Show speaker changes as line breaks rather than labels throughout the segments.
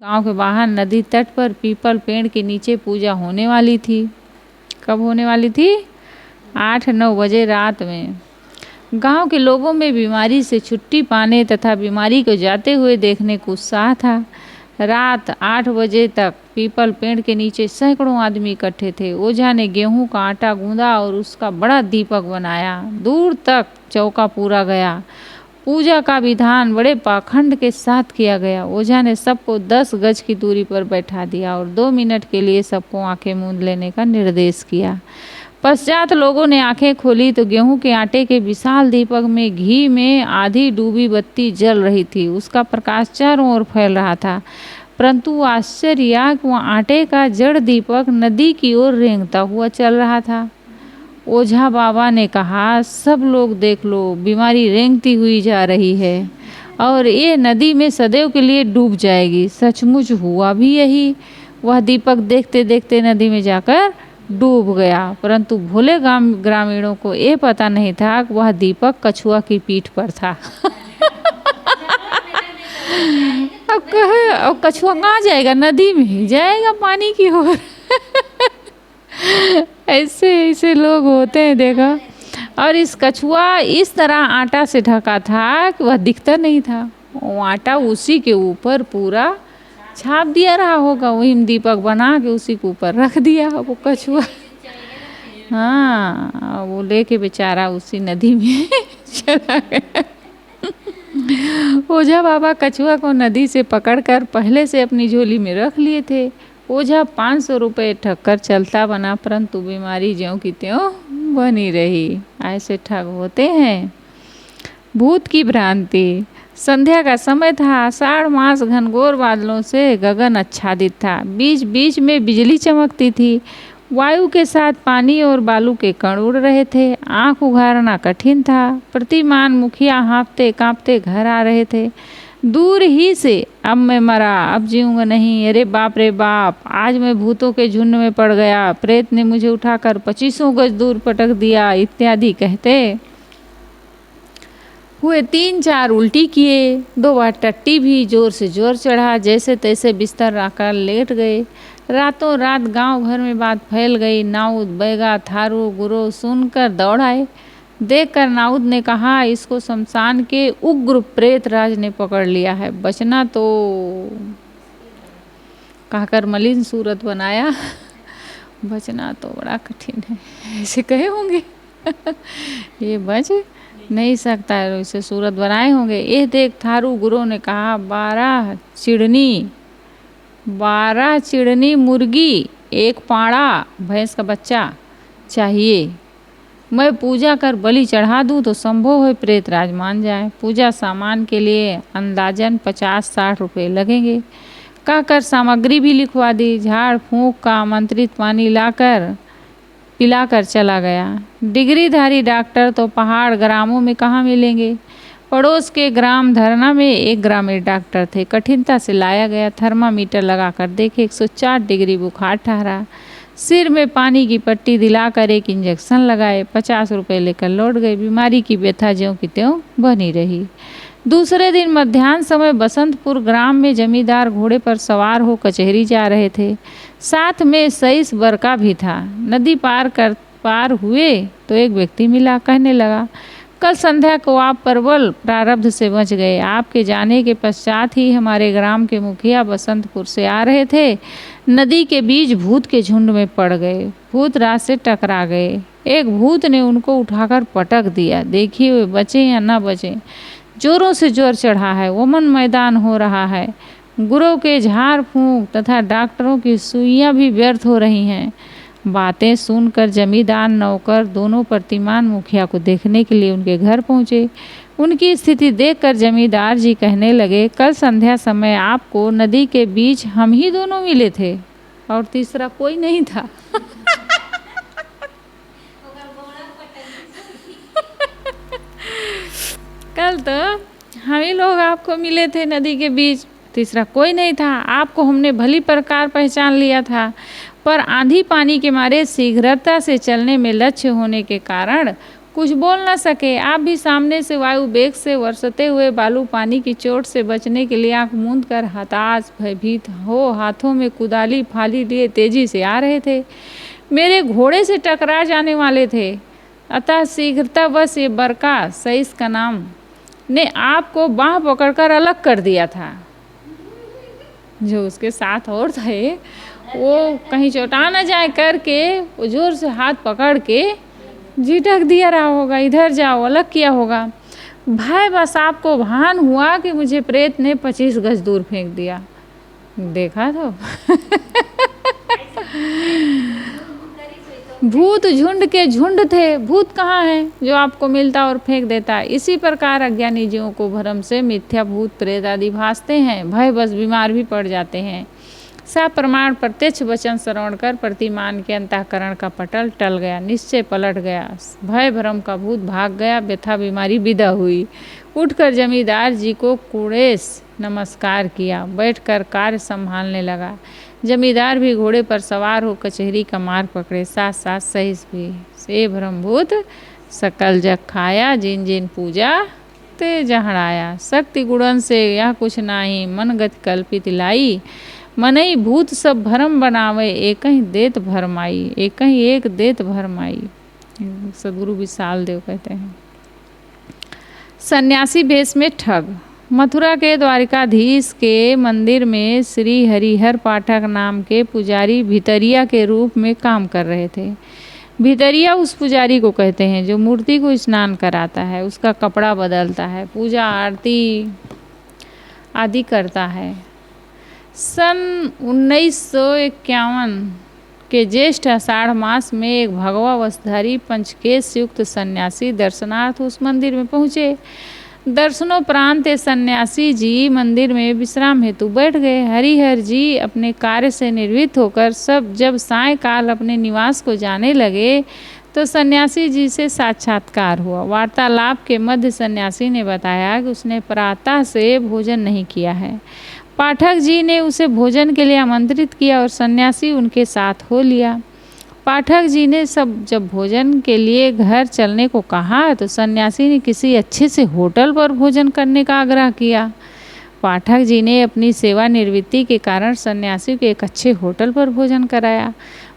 गांव के बाहर नदी तट पर पीपल पेड़ के नीचे पूजा होने वाली थी। कब होने वाली थी? 8-9 बजे रात में। गांव के लोगों में बीमारी से छुट्टी पाने तथा बीमारी को जाते हुए देखने को उत्साह था। रात 8 बजे तक पीपल पेड़ के नीचे सैकड़ों आदमी इकट्ठे थे। ओझा ने गेहूं का आटा गूंदा और उसका बड़ा दीपक बनाया। दूर तक चौका पूरा गया। पूजा का विधान बड़े पाखंड के साथ किया गया। ओझा ने सबको 10 गज की दूरी पर बैठा दिया और 2 मिनट के लिए सबको आंखें मूंद लेने का निर्देश किया। पश्चात लोगों ने आंखें खोली तो गेहूं के आटे के विशाल दीपक में घी में आधी डूबी बत्ती जल रही थी। उसका प्रकाश चारों ओर फैल रहा था, परंतु आश्चर्य कि वह आटे का जड़ दीपक नदी की ओर रेंगता हुआ चल रहा था। ओझा बाबा ने कहा, सब लोग देख लो, बीमारी रेंगती हुई जा रही है और ये नदी में सदैव के लिए डूब जाएगी। सचमुच हुआ भी यही। वह दीपक देखते देखते नदी में जाकर डूब गया, परंतु भोले ग्रामीणों को ये पता नहीं था कि वह दीपक कछुआ की पीठ पर था। अब कहे, अब कछुआ कहाँ जाएगा? नदी में ही जाएगा, पानी की ओर। ऐसे ऐसे लोग होते हैं, देखा। और इस कछुआ इस तरह आटा से ढका था कि वह दिखता नहीं था। वो आटा उसी के ऊपर पूरा छाप दिया रहा होगा, वही दीपक बना के उसी के ऊपर रख दिया वो कछुआ। हाँ, वो लेके बेचारा उसी नदी में चला गया। ओझा बाबा कछुआ को नदी से पकड़कर पहले से अपनी झोली में रख लिए थे। ओझा 500 रुपये ठग कर चलता बना, परंतु बीमारी ज्यों की त्यों बनी रही। ऐसे ठग होते हैं। भूत की भ्रांति। संध्या का समय था। आषाढ़ मास घनघोर बादलों से गगन आच्छादित था। बीच बीच में बिजली चमकती थी। वायु के साथ पानी और बालू के कण उड़ रहे थे। आंख उघाड़ना कठिन था। प्रतिमान मुखिया हाँफते कांपते घर आ रहे थे। दूर ही से, अब मैं मरा, अब जीऊंगा नहीं, अरे बाप रे बाप, आज मैं भूतों के झुंड में पड़ गया, प्रेत ने मुझे उठाकर 25 गज दूर पटक दिया, इत्यादि कहते हुए 3-4 उल्टी किए। 2 बार टट्टी भी जोर से जोर चढ़ा। जैसे तैसे बिस्तर आकर लेट गए। रातों रात गांव भर में बात फैल गई। नाउद, बैगा, थारू, गुरु सुनकर दौड़ आए। देखकर नाउद ने कहा, इसको शमशान के उग्र प्रेत राज ने पकड़ लिया है, बचना तो। कहकर मलिन सूरत बनाया, बचना तो बड़ा कठिन है, ऐसे कहे होंगे। ये बच नहीं सकता है, इसे सूरत बनाए होंगे। ये देख, थारू गुरु ने कहा, 12 चिड़नी मुर्गी, 1 पाड़ा भैंस का बच्चा चाहिए। मैं पूजा कर बलि चढ़ा दूं तो संभव है प्रेत राज मान जाए। पूजा सामान के लिए अंदाजन 50-60 रुपये लगेंगे। कहकर सामग्री भी लिखवा दी। झाड़ फूंक का आमंत्रित पानी लाकर पिलाकर चला गया। डिग्रीधारी डॉक्टर तो पहाड़ ग्रामों में कहाँ मिलेंगे। पड़ोस के ग्राम धरना में एक ग्रामीण डॉक्टर थे। कठिनता से लाया गया। थर्मामीटर लगाकर देखे, 104 डिग्री बुखार ठहरा। सिर में पानी की पट्टी दिलाकर एक इंजेक्शन लगाए। 50 रुपये लेकर लौट गए। बीमारी की व्यथा ज्यों की त्यों बनी रही। दूसरे दिन मध्याह्न समय बसंतपुर ग्राम में जमींदार घोड़े पर सवार हो कचहरी जा रहे थे। साथ में 26 बरका भी था। नदी पार हुए तो एक व्यक्ति मिला। कहने लगा, कल संध्या को आप प्रबल प्रारब्ध से बच गए। आपके जाने के पश्चात ही हमारे ग्राम के मुखिया बसंतपुर से आ रहे थे। नदी के बीच भूत के झुंड में पड़ गए। भूत रात से टकरा गए। एक भूत ने उनको उठाकर पटक दिया। देखिए वे बचे या ना बचे। जोरों से जोर चढ़ा है। वमन मैदान हो रहा है। गुरु के झाड़ फूंक तथा डॉक्टरों की सुइयां भी व्यर्थ हो रही हैं। बातें सुनकर जमींदार नौकर दोनों प्रतिमान मुखिया को देखने के लिए उनके घर पहुँचे। उनकी स्थिति देखकर जमींदार जी कहने लगे, कल संध्या समय आपको नदी के बीच हम ही दोनों मिले थे और तीसरा कोई नहीं था। कल तो हम ही लोग आपको मिले थे नदी के बीच, तीसरा कोई नहीं था। आपको हमने भली प्रकार पहचान लिया था, पर आंधी पानी के मारे शीघ्रता से चलने में लक्ष्य होने के कारण कुछ बोल न सके। आप भी सामने से वायु वेग से बरसते हुए बालू पानी की चोट से बचने के लिए आंख मूंद कर हताश भयभीत हो हाथों में कुदाली फाली लिए तेजी से आ रहे थे। मेरे घोड़े से टकरा जाने वाले थे। अतः शीघ्रतावश ये बरका सईस का नाम ने आपको बाँह पकड़कर अलग कर दिया था। जो उसके साथ और थे वो कहीं चोटा न जाए करके वो जोर से हाथ पकड़ के झिटक दिया रहा होगा, इधर जाओ, अलग किया होगा। भाई बस आपको भान हुआ कि मुझे प्रेत ने 25 गज दूर फेंक दिया। देखा तो भूत झुंड के झुंड थे। भूत कहाँ है जो आपको मिलता और फेंक देता। इसी प्रकार अज्ञानी जीवों को भ्रम से मिथ्या भूत प्रेत आदि भासते हैं। भय बस बीमार भी पड़ जाते हैं। सा प्रमाण प्रत्यक्ष वचन श्रवण कर प्रतिमान के अंतःकरण का पटल टल गया, निश्चय पलट गया, भय भ्रम का भूत भाग गया, व्यथा बीमारी विदा हुई। उठकर जमींदार जी को कुड़ेस नमस्कार किया, बैठकर कार्य संभालने लगा। जमींदार भी घोड़े पर सवार हो कचहरी का मार्ग पकड़े, साथ साथ सहिस भी। से भ्रमभूत सकल जग खाया, जिन जिन पूजा ते जहड़ाया। शक्ति गुणन से यह कुछ नाही, मन गति कल्पित लाई। मनई भूत सब भरम बनावे, एक ही देत भरमाई, एक ही एक देत भरमाई। सदगुरु विशाल देव कहते हैं। सन्यासी भेष में ठग। मथुरा के द्वारिकाधीश के मंदिर में श्री हरिहर पाठक नाम के पुजारी भितरिया के रूप में काम कर रहे थे। भितरिया उस पुजारी को कहते हैं जो मूर्ति को स्नान कराता है, उसका कपड़ा बदलता है, पूजा आरती आदि करता है। सन 1951 के ज्येष्ठ आषाढ़ मास में एक भगवा वस्त्रधारी पंचकेश युक्त सन्यासी दर्शनार्थ उस मंदिर में पहुँचे। दर्शनोपरांत सन्यासी जी मंदिर में विश्राम हेतु बैठ गए। हरिहर जी अपने कार्य से निर्वृत्त होकर जब सायंकाल अपने निवास को जाने लगे तो सन्यासी जी से साक्षात्कार हुआ। वार्तालाप के मध्य सन्यासी ने बताया कि उसने प्रातः से भोजन नहीं किया है। पाठक जी ने उसे भोजन के लिए आमंत्रित किया और सन्यासी उनके साथ हो लिया। पाठक जी ने जब भोजन के लिए घर चलने को कहा तो सन्यासी ने किसी अच्छे से होटल पर भोजन करने का आग्रह किया। पाठक जी ने अपनी सेवानिवृत्ति के कारण सन्यासी को एक अच्छे होटल पर भोजन कराया।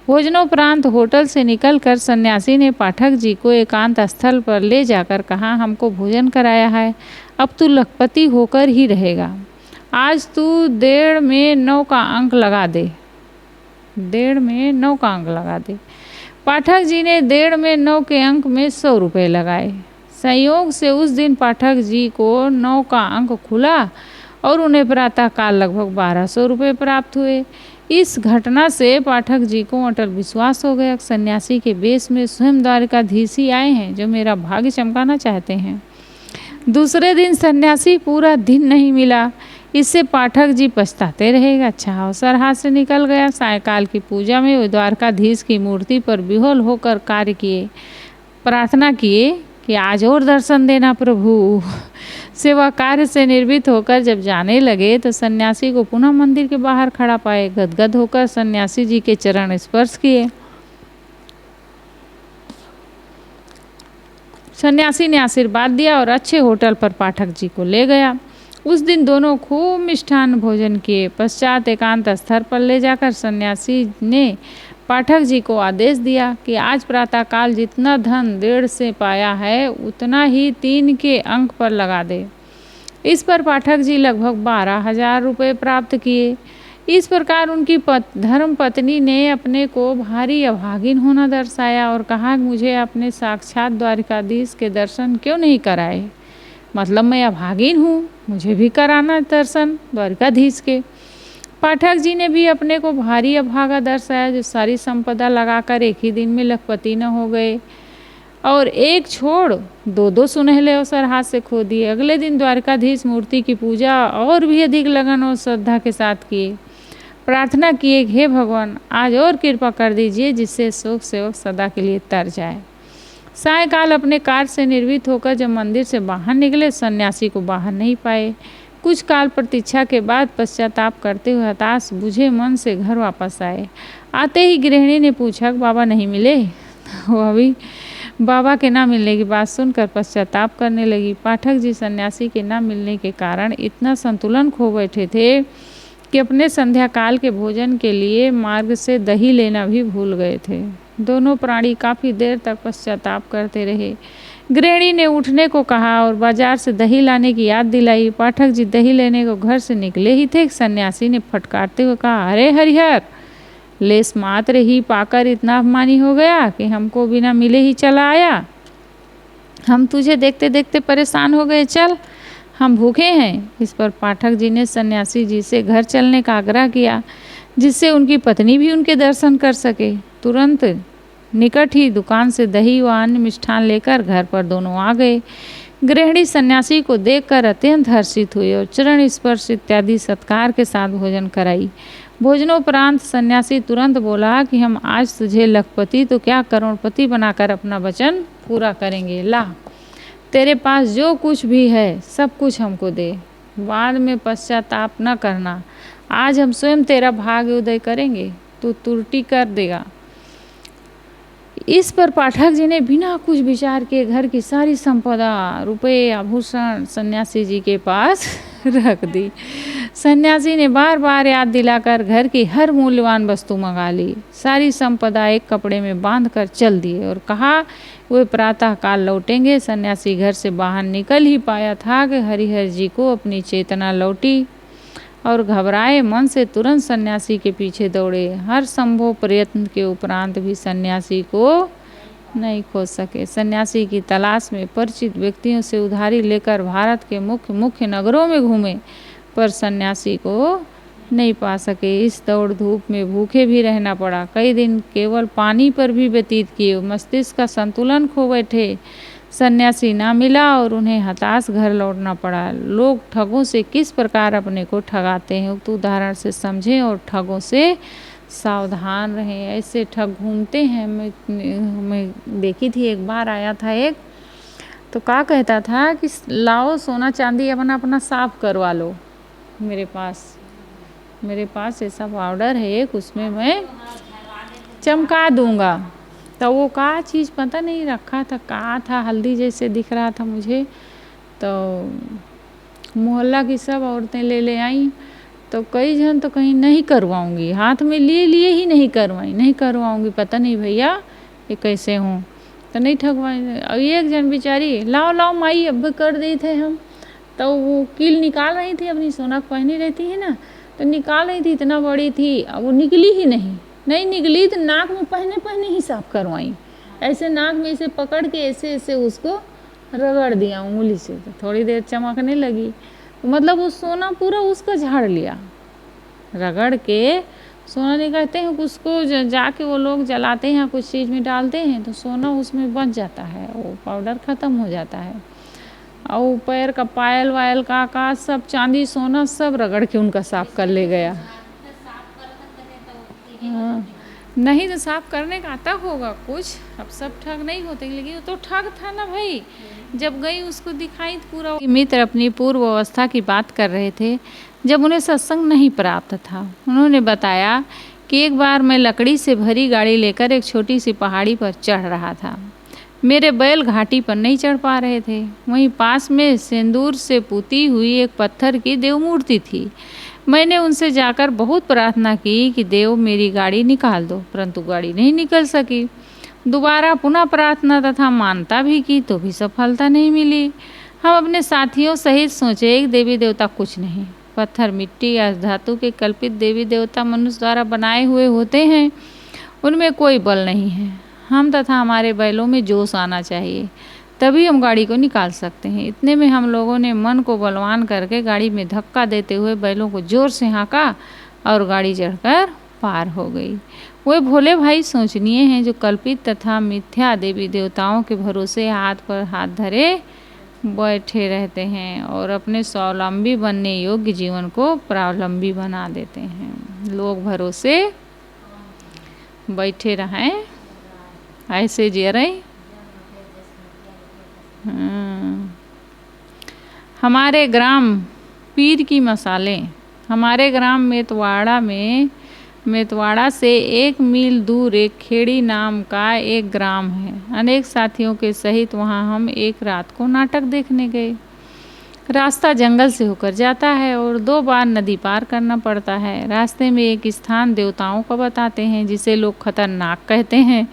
भोजनोपरांत होटल से निकलकर सन्यासी ने पाठक जी को एकांत स्थल पर ले जाकर कहा, हमको भोजन कराया है, अब तू लखपति होकर ही रहेगा। आज तू 1.5 में 9 का अंक लगा दे। 1.5 में 9 का अंक लगा दे। पाठक जी ने 1.5 में 9 के अंक में 100 रुपये लगाए। संयोग से उस दिन पाठक जी को 9 का अंक खुला और उन्हें प्रातःकाल लगभग 1200 रुपये प्राप्त हुए। इस घटना से पाठक जी को अटल विश्वास हो गया। सन्यासी के वेश में स्वयं द्वारिकाधीश ही आए हैं जो मेरा भाग्य चमकाना चाहते हैं। दूसरे दिन सन्यासी पूरा दिन नहीं मिला। इससे पाठक जी पछताते रहेगा। अच्छा अवसर हाथ से निकल गया। सायंकाल की पूजा में वे द्वारकाधीश की मूर्ति पर विह्वल होकर कार्य किए, प्रार्थना किए कि आज और दर्शन देना प्रभु। सेवा कार्य से निर्वृत्त होकर जब जाने लगे तो सन्यासी को पुनः मंदिर के बाहर खड़ा पाए। गदगद होकर सन्यासी जी के चरण स्पर्श किए। सन्यासी ने आशीर्वाद दिया और अच्छे होटल पर पाठक जी को ले गया। उस दिन दोनों खूब मिष्ठान्न भोजन किए। पश्चात एकांत स्थल पर ले जाकर सन्यासी ने पाठक जी को आदेश दिया कि आज प्रातःकाल जितना धन 1.5 से पाया है उतना ही 3 के अंक पर लगा दे। इस पर पाठक जी लगभग 12,000 रुपये प्राप्त किए। इस प्रकार उनकी धर्म पत्नी ने अपने को भारी अभागिन होना दर्शाया और कहा कि मुझे अपने साक्षात द्वारिकाधीश के दर्शन क्यों नहीं कराए। मतलब मैं अभागिन हूँ, मुझे भी कराना दर्शन द्वारिकाधीश के। पाठक जी ने भी अपने को भारी अभागा दर्शाया जो सारी संपदा लगाकर एक ही दिन में लखपति न हो गए और एक छोड़ 2 सुनहले अवसर हाथ से खो दिए। अगले दिन द्वारिकाधीश मूर्ति की पूजा और भी अधिक लगन और श्रद्धा के साथ किए। प्रार्थना किए, हे भगवान आज और कृपा कर दीजिए जिससे शोक सेवक सदा के लिए तर जाए। सायंकाल अपने कार्य से निर्वृत्त होकर जब मंदिर से बाहर निकले सन्यासी को बाहर नहीं पाए। कुछ काल प्रतीक्षा के बाद पश्चाताप करते हुए हताश बुझे मन से घर वापस आए। आते ही गृहिणी ने पूछा बाबा नहीं मिले। वो अभी बाबा के ना मिलने की बात सुनकर पश्चाताप करने लगी। पाठक जी सन्यासी के ना मिलने के कारण इतना संतुलन खो बैठे थे कि अपने संध्या काल के भोजन के लिए मार्ग से दही लेना भी भूल गए थे। दोनों प्राणी काफ़ी देर तक पश्चाताप करते रहे। गृहिणी ने उठने को कहा और बाजार से दही लाने की याद दिलाई। पाठक जी दही लेने को घर से निकले ही थे, सन्यासी ने फटकारते हुए कहा, अरे हरिहर, लेस मात्र ही पाकर इतना अपमानी हो गया कि हमको बिना मिले ही चला आया। हम तुझे देखते देखते परेशान हो गए, चल हम भूखे हैं। इस पर पाठक जी ने सन्यासी जी से घर चलने का आग्रह किया, जिससे उनकी पत्नी भी उनके दर्शन कर सके। तुरंत निकट ही दुकान से दही व अन्य मिष्ठान लेकर घर पर दोनों आ गए। गृहिणी सन्यासी को देखकर अत्यंत हर्षित हुई और चरण स्पर्श इत्यादि सत्कार के साथ भोजन कराई। भोजनोपरांत सन्यासी तुरंत बोला कि हम आज तुझे लखपति तो क्या करोड़पति बनाकर अपना वचन पूरा करेंगे। ला, तेरे पास जो कुछ भी है सब कुछ हमको दे, बाद में पश्चाताप न करना। आज हम स्वयं तेरा भाग्य उदय करेंगे, तू त्रुटि कर देगा। इस पर पाठक जी ने बिना कुछ विचार किए घर की सारी संपदा, रुपए, आभूषण सन्यासी जी के पास रख दी। सन्यासी ने बार बार याद दिलाकर घर की हर मूल्यवान वस्तु मंगा ली। सारी संपदा एक कपड़े में बांधकर चल दिए और कहा वे प्रातः काल लौटेंगे। सन्यासी घर से बाहर निकल ही पाया था कि हरिहर जी को अपनी चेतना लौटी और घबराए मन से तुरंत सन्यासी के पीछे दौड़े। हर संभव प्रयत्न के उपरांत भी सन्यासी को नहीं खोज सके। सन्यासी की तलाश में परिचित व्यक्तियों से उधारी लेकर भारत के मुख्य मुख्य नगरों में घूमे, पर सन्यासी को नहीं पा सके। इस दौड़ धूप में भूखे भी रहना पड़ा। कई दिन केवल पानी पर भी व्यतीत किए। मस्तिष्क का संतुलन खो बैठे। सन्यासी ना मिला और उन्हें हताश घर लौटना पड़ा। लोग ठगों से किस प्रकार अपने को ठगाते हैं, उक्त उदाहरण से समझें और ठगों से सावधान रहें। ऐसे ठग घूमते हैं। मैं देखी थी, एक बार आया था एक, तो क्या कहता था कि लाओ सोना चांदी अपना अपना साफ करवा लो। मेरे पास ऐसा पाउडर है एक, उसमें मैं चमका दूंगा। तो वो का चीज़ पता नहीं रखा था, का था, हल्दी जैसे दिख रहा था मुझे। तो मोहल्ला की सब औरतें ले ले आई। तो कई जन तो कहीं नहीं करवाऊंगी, हाथ में लिए ही नहीं करवाऊंगी, पता नहीं भैया ये कैसे हों, तो नहीं ठगवाएंगे। और एक जन बेचारी लाओ माई अब कर दिए थे हम। तो वो कील निकाल रही थी, अपनी सोनक पहनी रहती है ना, तो निकाल रही थी, इतना बड़ी थी, अब वो निकली ही नहीं निकली। तो नाक में पहने ही साफ करवाई। ऐसे नाक में इसे पकड़ के ऐसे उसको रगड़ दिया उंगली से, तो थोड़ी देर चमकने लगी। मतलब वो सोना पूरा उसका झाड़ लिया, रगड़ के सोना निकालते हैं उसको, जाके वो लोग जलाते हैं, कुछ चीज़ में डालते हैं तो सोना उसमें बच जाता है, वो पाउडर ख़त्म हो जाता है। और पैर का पायल वायल का सब चांदी सोना सब रगड़ के उनका साफ कर ले गया। हाँ, नहीं तो साफ करने का आता होगा कुछ। अब सब ठग नहीं होते, लेकिन वो तो ठग था ना भाई। जब गई उसको दिखाई पूरा। मित्र अपनी पूर्व अवस्था की बात कर रहे थे जब उन्हें सत्संग नहीं प्राप्त था। उन्होंने बताया कि एक बार मैं लकड़ी से भरी गाड़ी लेकर एक छोटी सी पहाड़ी पर चढ़ रहा था। मेरे बैल घाटी पर नहीं चढ़ पा रहे थे। वहीं पास में सिंदूर से पुती हुई एक पत्थर की देव मूर्ति थी। मैंने उनसे जाकर बहुत प्रार्थना की कि देव मेरी गाड़ी निकाल दो, परंतु गाड़ी नहीं निकल सकी। दोबारा पुनः प्रार्थना तथा मानता भी की तो भी सफलता नहीं मिली। हम अपने साथियों सहित सोचे एक देवी देवता कुछ नहीं, पत्थर, मिट्टी या धातु के कल्पित देवी देवता मनुष्य द्वारा बनाए हुए होते हैं, उनमें कोई बल नहीं है। हम तथा हमारे बैलों में जोश आना चाहिए, तभी हम गाड़ी को निकाल सकते हैं। इतने में हम लोगों ने मन को बलवान करके गाड़ी में धक्का देते हुए बैलों को जोर से हाँका और गाड़ी चढ़कर पार हो गई। वे भोले भाई सोचनीय हैं जो कल्पित तथा मिथ्या देवी देवताओं के भरोसे हाथ पर हाथ धरे बैठे रहते हैं और अपने स्वावलंबी बनने योग्य जीवन को प्रावलंबी बना देते हैं। लोग भरोसे बैठे रहें, ऐसे जी रहे। हमारे ग्राम पीर की मसालें। हमारे ग्राम मेतवाड़ा में मेतवाड़ा से 1 मील दूर एक खेड़ी नाम का एक ग्राम है। अनेक साथियों के सहित वहाँ हम एक रात को नाटक देखने गए। रास्ता जंगल से होकर जाता है और 2 बार नदी पार करना पड़ता है। रास्ते में एक स्थान देवताओं का बताते हैं जिसे लोग खतरनाक कहते हैं।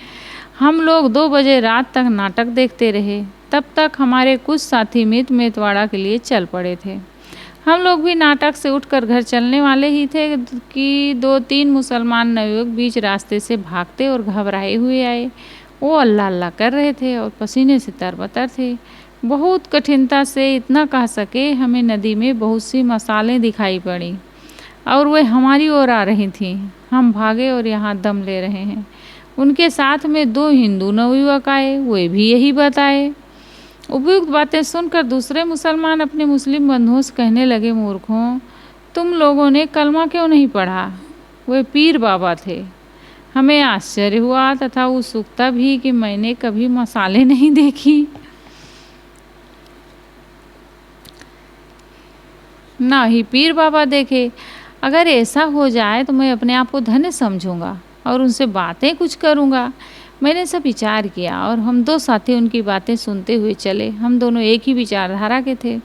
हम लोग 2 बजे रात तक नाटक देखते रहे। तब तक हमारे कुछ साथी मित्र मेतवाड़ा के लिए चल पड़े थे। हम लोग भी नाटक से उठकर घर चलने वाले ही थे कि 2-3 मुसलमान नवयुवक बीच रास्ते से भागते और घबराए हुए आए। वो अल्लाह अल्लाह कर रहे थे और पसीने से तरबतर थे। बहुत कठिनता से इतना कह सके, हमें नदी में बहुत सी मसालें दिखाई पड़ी और वे हमारी ओर आ रही थीं। हम भागे और यहाँ दम ले रहे हैं। उनके साथ में 2 हिंदू नवयुवक आए, वे भी यही बताए। उपयुक्त बातें सुनकर दूसरे मुसलमान अपने मुस्लिम बंधुओं से कहने लगे, मूर्खों, तुम लोगों ने कलमा क्यों नहीं पढ़ा? वे पीर बाबा थे। हमें आश्चर्य हुआ तथा उत्सुकता भी कि मैंने कभी मसाले नहीं देखी, ना ही पीर बाबा देखे। अगर ऐसा हो जाए तो मैं अपने आप को धन्य समझूंगा और उनसे बातें कुछ करूंगा। मैंने सब विचार किया और हम 2 साथी उनकी बातें सुनते हुए चले। हम दोनों एक ही विचारधारा के थे।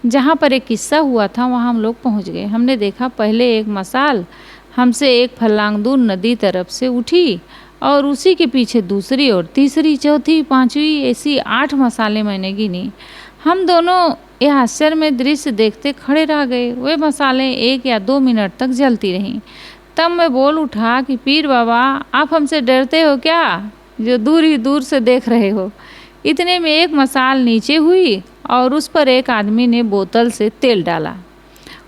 जहाँ पर एक किस्सा हुआ था वहाँ हम लोग पहुँच गए। हमने देखा पहले एक मसाल हमसे 1 फर्लांग दूर नदी तरफ से उठी और उसी के पीछे दूसरी और तीसरी, चौथी, 5वीं, ऐसी 8 मसालें मैंने गिनी। हम दोनों यह आश्चर्य में दृश्य देखते खड़े रह गए। वे मसालें 1 या 2 मिनट तक जलती रहीं। तब मैं बोल उठा कि पीर बाबा, आप हमसे डरते हो क्या, जो दूर ही दूर से देख रहे हो? इतने में एक मसाल नीचे हुई और उस पर एक आदमी ने बोतल से तेल डाला।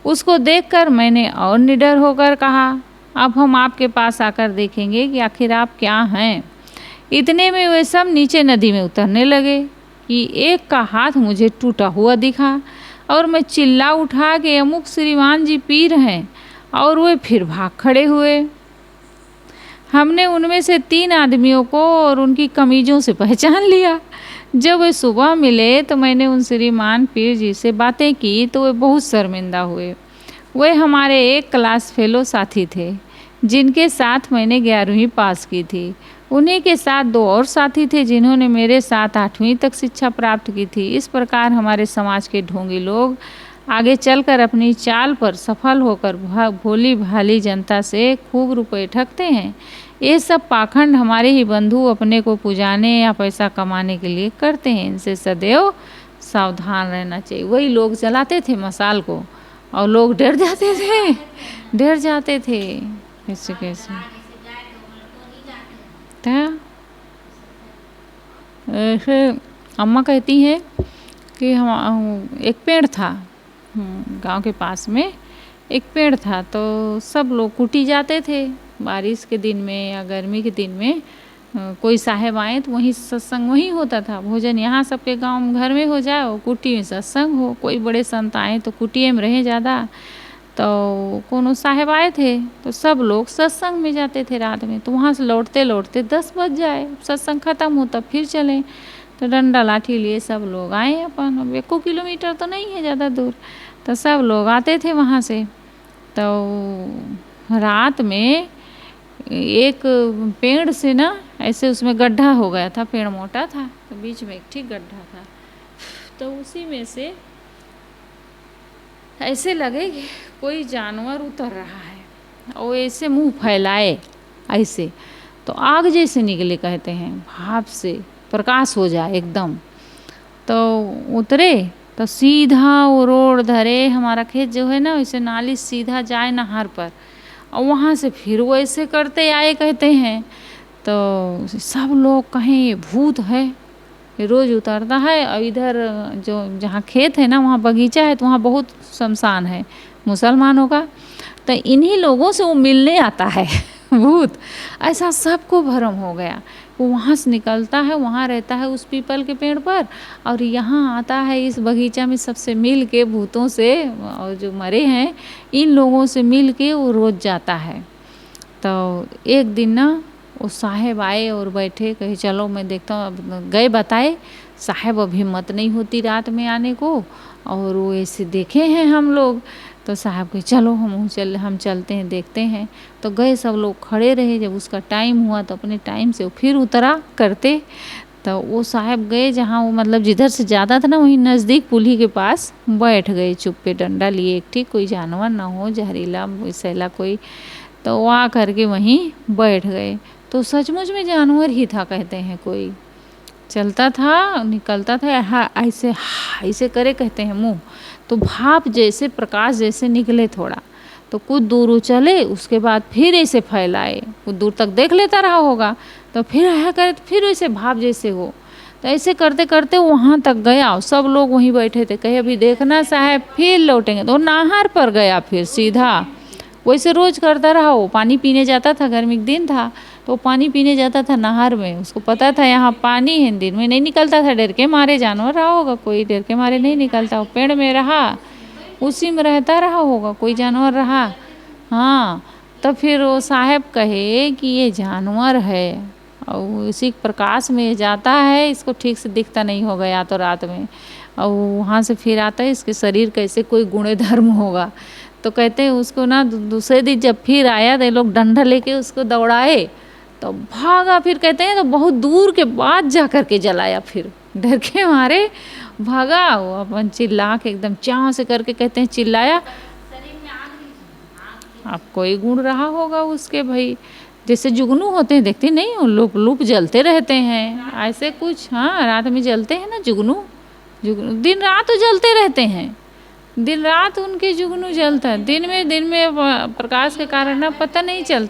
उसको देखकर मैंने और निडर होकर कहा, अब हम आपके पास आकर देखेंगे कि आखिर आप क्या हैं। इतने में वे सब नीचे नदी में उतरने लगे कि एक का हाथ मुझे टूटा हुआ दिखा और मैं चिल्ला उठा कि अमुक श्रीमान जी पीर हैं, और वे फिर भाग खड़े हुए। हमने उनमें से 3 आदमियों को और उनकी कमीजों से पहचान लिया। जब वे सुबह मिले तो मैंने उन श्रीमान पीर जी से बातें की तो वे बहुत शर्मिंदा हुए। वे हमारे एक क्लास फेलो साथी थे जिनके साथ मैंने 11वीं पास की थी। उन्हीं के साथ 2 और साथी थे जिन्होंने मेरे साथ 8वीं तक शिक्षा प्राप्त की थी। इस प्रकार हमारे समाज के ढोंगी लोग आगे चलकर अपनी चाल पर सफल होकर भोली भाली जनता से खूब रुपए ठगते हैं। ये सब पाखंड हमारे ही बंधु अपने को पुजाने या पैसा कमाने के लिए करते हैं। इनसे सदैव सावधान रहना चाहिए। वही लोग जलाते थे मसाल को और लोग डर जाते थे कैसे ऐसे। अम्मा कहती है कि हम एक पेड़ था गांव के पास में, एक पेड़ था तो सब लोग कुटी जाते थे बारिश के दिन में या गर्मी के दिन में। कोई साहेब आए तो वहीं सत्संग वहीं होता था। भोजन यहाँ सबके गांव घर में हो जाए और कुटी में सत्संग हो। कोई बड़े संत आए तो कुटिये में रहे ज़्यादा, तो कोनो साहेब आए थे तो सब लोग सत्संग में जाते थे रात में। तो वहाँ से लौटते लौटते 10 बज जाए, सत्संग ख़त्म हो तब फिर चलें। तो डंडा लाठी लिए सब लोग आए अपन। अब 1 किलोमीटर तो नहीं है ज़्यादा दूर, तो सब लोग आते थे वहाँ से। तो रात में एक पेड़ से ना ऐसे उसमें गड्ढा हो गया था, पेड़ मोटा था तो बीच में एक ठीक गड्ढा था। तो उसी में से ऐसे लगे कि कोई जानवर उतर रहा है और ऐसे मुंह फैलाए ऐसे, तो आग जैसे निकले कहते हैं, भाप से प्रकाश हो जाए एकदम। तो उतरे तो सीधा वो रोड धरे, हमारा खेत जो है ना वैसे नाली सीधा जाए नहर पर, और वहाँ से फिर वो ऐसे करते आए कहते हैं। तो सब लोग कहें ये भूत है, ये रोज़ उतरता है। और इधर जो जहाँ खेत है ना वहाँ बगीचा है तो वहाँ बहुत शमशान है मुसलमानों का, तो इन्हीं लोगों से वो मिलने आता है भूत। ऐसा सबको भ्रम हो गया। वो वहाँ से निकलता है, वहाँ रहता है उस पीपल के पेड़ पर, और यहाँ आता है इस बगीचा में सबसे मिल के भूतों से, और जो मरे हैं इन लोगों से मिल के वो रोज़ जाता है। तो एक दिन ना वो साहेब आए और बैठे, कहे चलो मैं देखता हूँ। अब गए बताए, साहेब अब हिम्मत नहीं होती रात में आने को, और वो ऐसे देखे हैं हम लोग। तो साहब कहे चलो हम चलते हैं, देखते हैं। तो गए, सब लोग खड़े रहे। जब उसका टाइम हुआ तो अपने टाइम से वो फिर उतरा करते। तो वो साहब गए जहाँ वो मतलब जिधर से ज़्यादा था ना, वहीं नज़दीक पुली के पास बैठ गए चुप्पे, डंडा लिए एक ठीक, कोई जानवर ना हो जहरीला विषैला कोई। तो वो आ करके वहीं बैठ गए। तो सचमुच में जानवर ही था, कहते हैं कोई चलता था, निकलता था, ऐसे ऐसे करे, कहते हैं मुँह। तो भाप जैसे, प्रकाश जैसे निकले थोड़ा। तो कुछ दूर चले, उसके बाद फिर ऐसे फैलाए, कुछ दूर तक देख लेता रहा होगा, तो फिर आया करे, तो फिर वैसे भाप जैसे हो। तो ऐसे करते करते वहाँ तक गया, सब लोग वहीं बैठे थे। कहे अभी देखना साहब, फिर लौटेंगे। तो नाहर पर गया फिर सीधा, वैसे रोज करता रहा। वो पानी पीने जाता था, गर्मी का दिन था तो पानी पीने जाता था नहर में। उसको पता था यहाँ पानी है, दिन में नहीं निकलता था, डर के मारे। जानवर रहा होगा कोई, डर के मारे नहीं निकलता। वो पेड़ में रहा, उसी में रहता रहा होगा, कोई जानवर रहा। हाँ, तो फिर वो साहब कहे कि ये जानवर है और इसी प्रकाश में जाता है, इसको ठीक से दिखता नहीं होगा या तो रात में, और वहाँ से फिर आता है, इसके शरीर कैसे कोई गुण धर्म होगा। तो कहते हैं उसको ना दूसरे दिन जब फिर आया तो ये लोग डंडा लेके उसको दौड़ाए, तो भागा। फिर कहते हैं तो बहुत दूर के बाद जा कर के जलाया, फिर डर के मारे भागा। वो अपन चिल्ला के एकदम चाव से करके, कहते हैं चिल्लाया। अब कोई गुण रहा होगा उसके भाई, जैसे जुगनू होते हैं, देखते नहीं उन लोग लूप जलते रहते हैं ऐसे कुछ। हाँ, रात में जलते हैं ना जुगनू, जुगनू दिन रात तो जलते रहते हैं, दिन रात उनके जुगनू जलता है। दिन में प्रकाश के कारण ना पता नहीं चलता।